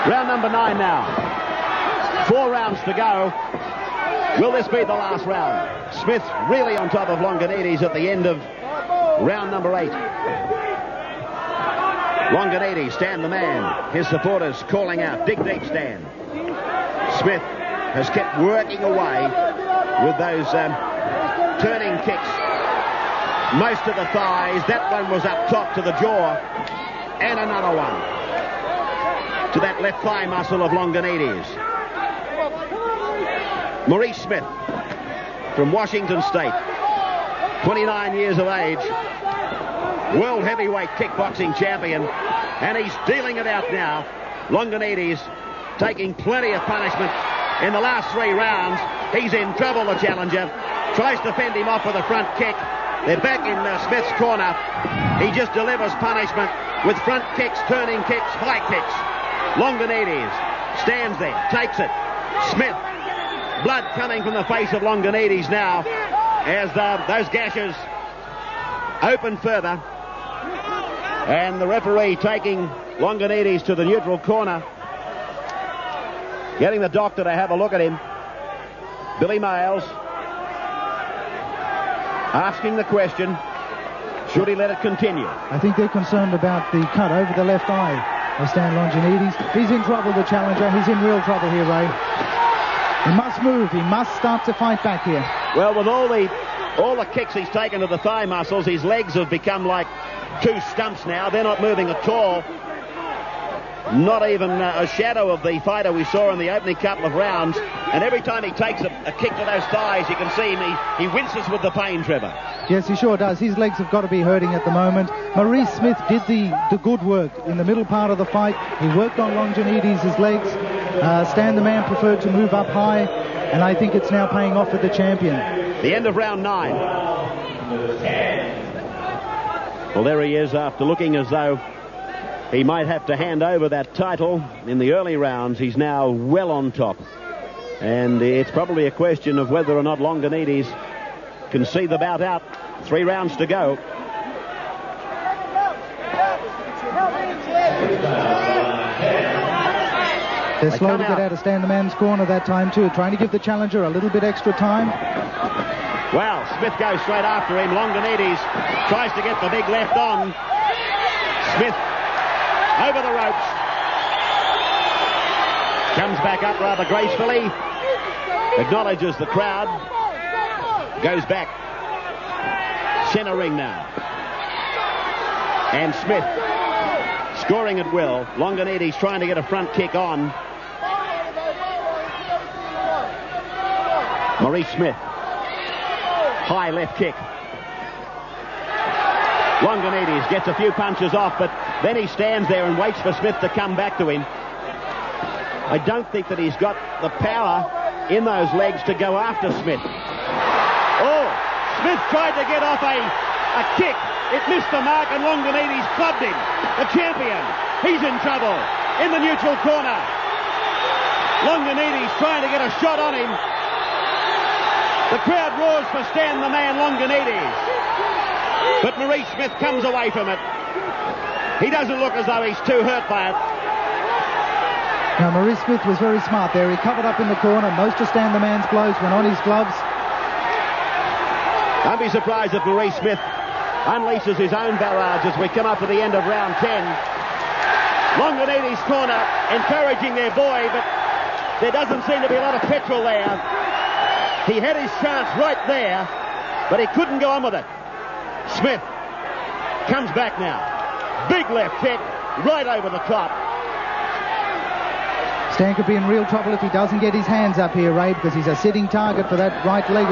Round number 9 now. 4 rounds to go. Will this be the last round? Smith really on top of Longinidis at the end of round number 8. Longinidis, stand the man. His supporters calling out, dig deep stand. Smith has kept working away with those turning kicks. Most of the thighs. That one was up top to the jaw. And another one to that left thigh muscle of Longinidis. Maurice Smith from Washington State, 29 years of age, world heavyweight kickboxing champion, and he's dealing it out now. Longinidis taking plenty of punishment in the last 3 rounds. He's in trouble, the challenger. Tries to fend him off with a front kick. They're back in Smith's corner. He just delivers punishment with front kicks, turning kicks, high kicks. Longinidis stands there, takes it. Smith, blood coming from the face of Longinidis now as those gashes open further. And the referee taking Longinidis to the neutral corner, getting the doctor to have a look at him. Billy Miles asking the question, should he let it continue? I think they're concerned about the cut over the left eye of Stan Longinidis. He's in trouble, the challenger. He's in real trouble here, Ray. He must move. He must start to fight back here. Well, with all the kicks he's taken to the thigh muscles, his legs have become like 2 stumps now. They're not moving at all. Not even a shadow of the fighter we saw in the opening couple of rounds. And every time he takes a kick to those thighs, you can see him, he winces with the pain, Trevor. Yes, he sure does. His legs have got to be hurting at the moment. Maurice Smith did the good work in the middle part of the fight. He worked on Longinidis' legs. Stan the man preferred to move up high, and I think it's now paying off for the champion. The end of round 9. Well, there he is after looking as though he might have to hand over that title in the early rounds. He's now well on top. And it's probably a question of whether or not Longinidis can see the bout out. 3 rounds to go. They're slow to get out of Stan the man's corner that time too, trying to give the challenger a little bit extra time. Well, Smith goes straight after him. Longinidis tries to get the big left on. Smith over the ropes. Comes back up rather gracefully. Acknowledges the crowd. Goes back. Center ring now. And Smith scoring at will. Longinidis trying to get a front kick on. Maurice Smith. High left kick. Longinidis gets a few punches off, but then he stands there and waits for Smith to come back to him. I don't think that he's got the power in those legs to go after Smith. Oh, Smith tried to get off a kick. It missed the mark and Longinidis clubbed him. The champion, he's in trouble in the neutral corner. Longinidis trying to get a shot on him. The crowd roars for Stan the man Longinidis. But Maurice Smith comes away from it. He doesn't look as though he's too hurt by it. Now, Maurice Smith was very smart there. He covered up in the corner. Most of Stan the man's blows went on his gloves. Don't be surprised if Maurice Smith unleashes his own barrage as we come up to the end of round 10. Longinidis' corner encouraging their boy, but there doesn't seem to be a lot of petrol there. He had his chance right there, but he couldn't go on with it. Smith comes back now. Big left kick right over the top. Stan could be in real trouble if he doesn't get his hands up here, Ray, because he's a sitting target for that right leg.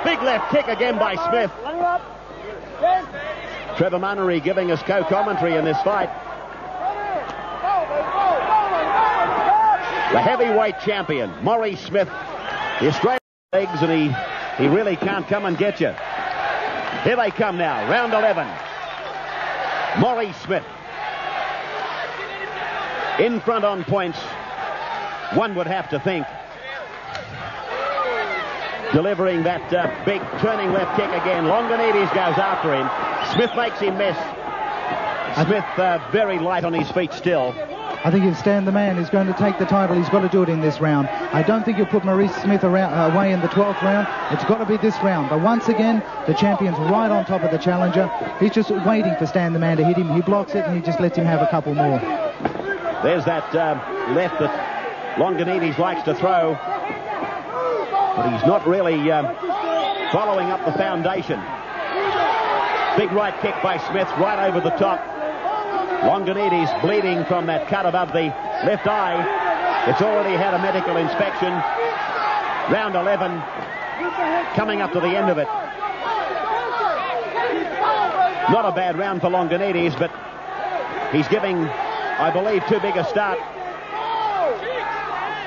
Big left kick again by Smith. Trevor Munnery giving us co-commentary in this fight. The heavyweight champion, Maurice Smith. The Australian legs, and he really can't come and get you. Here they come now, round 11. Maurice Smith. In front on points, one would have to think. Delivering that big turning left kick again. Longinidis goes after him. Smith makes him miss. Smith very light on his feet still. I think if Stan the Man is going to take the title, he's got to do it in this round. I don't think he'll put Maurice Smith away in the 12th round. It's got to be this round. But once again, the champion's right on top of the challenger. He's just waiting for Stan the Man to hit him. He blocks it and he just lets him have a couple more. There's that left that Longinidis likes to throw, but he's not really following up the foundation. Big right kick by Smith right over the top. Longinidis bleeding from that cut above the left eye. It's already had a medical inspection. Round 11, coming up to the end of it. Not a bad round for Longinidis, but he's giving, I believe, too big a start.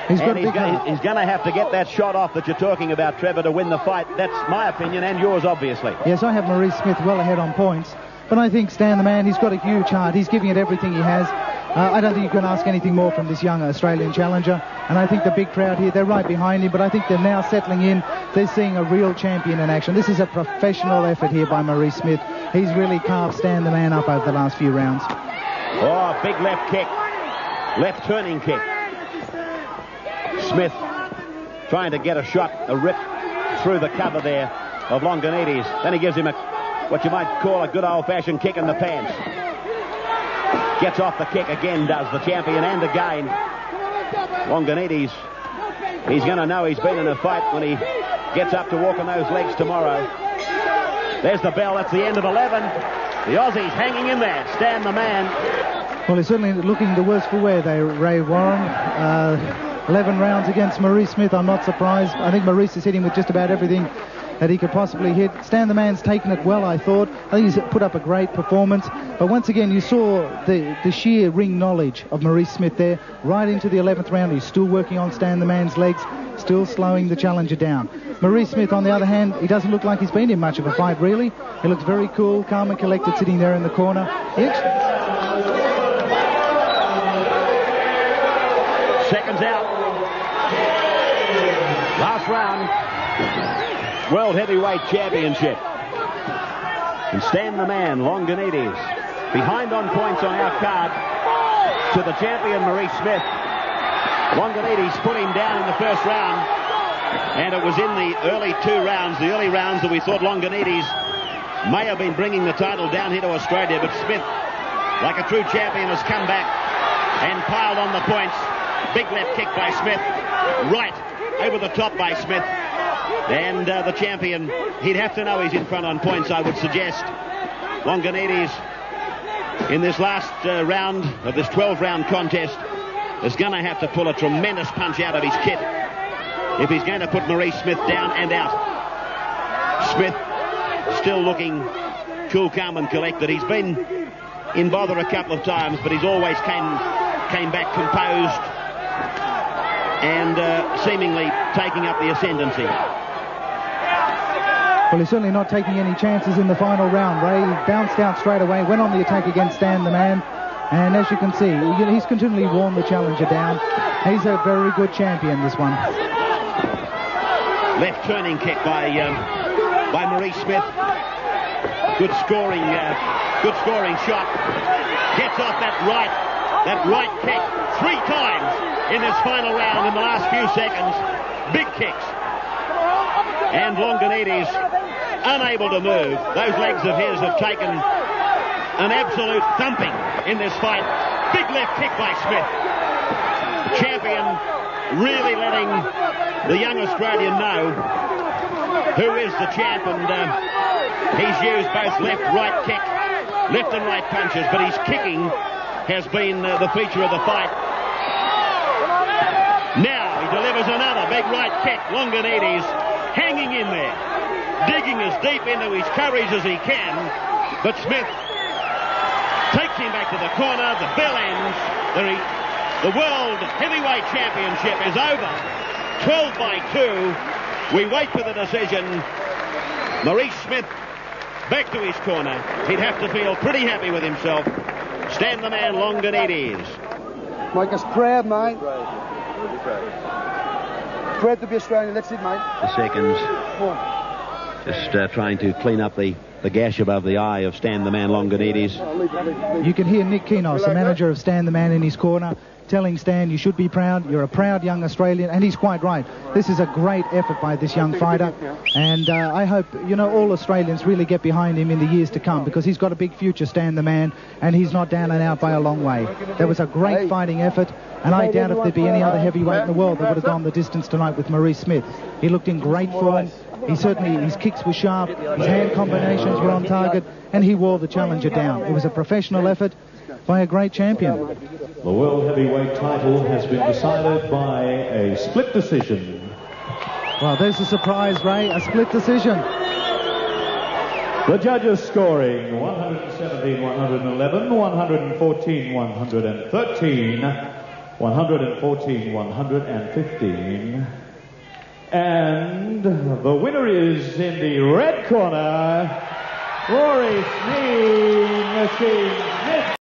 He's going to have to get that shot off that you're talking about, Trevor, to win the fight. That's my opinion, and yours, obviously. Yes, I have Maurice Smith well ahead on points. But I think Stan the Man, he's got a huge heart. He's giving it everything he has. I don't think you can ask anything more from this young Australian challenger. And I think the big crowd here, they're right behind him. But I think they're now settling in. They're seeing a real champion in action. This is a professional effort here by Maurice Smith. He's really carved Stan the Man up over the last few rounds. Oh, big left kick. Left turning kick. Smith trying to get a shot, a rip through the cover there of Longinidis. Then he gives him what you might call a good old-fashioned kick in the pants. Gets off the kick again, does the champion, and again. Longinidis, he's going to know he's been in a fight when he gets up to walk on those legs tomorrow. There's the bell. That's the end of 11. The Aussies hanging in there. Stan the Man. Well, he's certainly looking the worse for wear there, Ray Warren. 11 rounds against Maurice Smith. I'm not surprised. I think Maurice is hitting with just about everything that he could possibly hit. Stan the Man's taken it well, I thought. I think he's put up a great performance. But once again, you saw the sheer ring knowledge of Maurice Smith there. Right into the 11th round, he's still working on Stan the Man's legs, still slowing the challenger down. Maurice Smith, on the other hand, he doesn't look like he's been in much of a fight, really. He looks very cool, calm and collected, sitting there in the corner. Seconds out. Last round. World Heavyweight Championship. And Stan the Man, Longinidis, behind on points on our card to the champion Maurice Smith. Longinidis put him down in the first round, and it was in the early early rounds that we thought Longinidis may have been bringing the title down here to Australia, but Smith, like a true champion, has come back and piled on the points. Big left kick by Smith, right over the top by Smith. And the champion, he'd have to know he's in front on points, I would suggest. Longinidis, in this last round of this 12-round contest, is going to have to pull a tremendous punch out of his kit if he's going to put Maurice Smith down and out. Smith still looking cool, calm and collected. He's been in bother a couple of times, but he's always came back composed and seemingly taking up the ascendancy. Well, he's certainly not taking any chances in the final round, Ray. He bounced out straight away, went on the attack against Stan the Man, and as you can see, he's continually worn the challenger down. He's a very good champion, this one. Left turning kick by Maurice Smith. Good scoring shot. Gets off that right kick 3 times in this final round in the last few seconds. Big kicks. And Longinidis unable to move. Those legs of his have taken an absolute thumping in this fight. Big left kick by Smith. The champion really letting the young Australian know who is the champ, and he's used both left and right punches, but his kicking has been the feature of the fight. Now he delivers another big right kick. Longinidis hanging in there, digging as deep into his courage as he can, but Smith takes him back to the corner. The bell ends. The World Heavyweight Championship is over. 12-2. We wait for the decision. Maurice Smith back to his corner. He'd have to feel pretty happy with himself. Stan the Man, Longinidis. Mike is proud, mate. Proud to be Australian. That's it, mate. The seconds. Just trying to clean up the the gash above the eye of Stan the Man Longinidis. You can hear Nick Kinos, the manager of Stan the Man, in his corner, telling Stan, you should be proud, you're a proud young Australian, and he's quite right. This is a great effort by this young fighter, and I hope, you know, all Australians really get behind him in the years to come, because he's got a big future, Stan the Man, and he's not down and out by a long way. There was a great fighting effort, and I doubt if there'd be any other heavyweight in the world that would have gone the distance tonight with Maurice Smith. He looked in great form. He certainly, his kicks were sharp, his hand combinations were on target, and he wore the challenger down. It was a professional effort by a great champion. The World Heavyweight title has been decided by a split decision. Well, there's a surprise, Ray, a split decision. The judges scoring 117, 111, 114, 113, 114, 115. And the winner is in the red corner, Maurice Smith.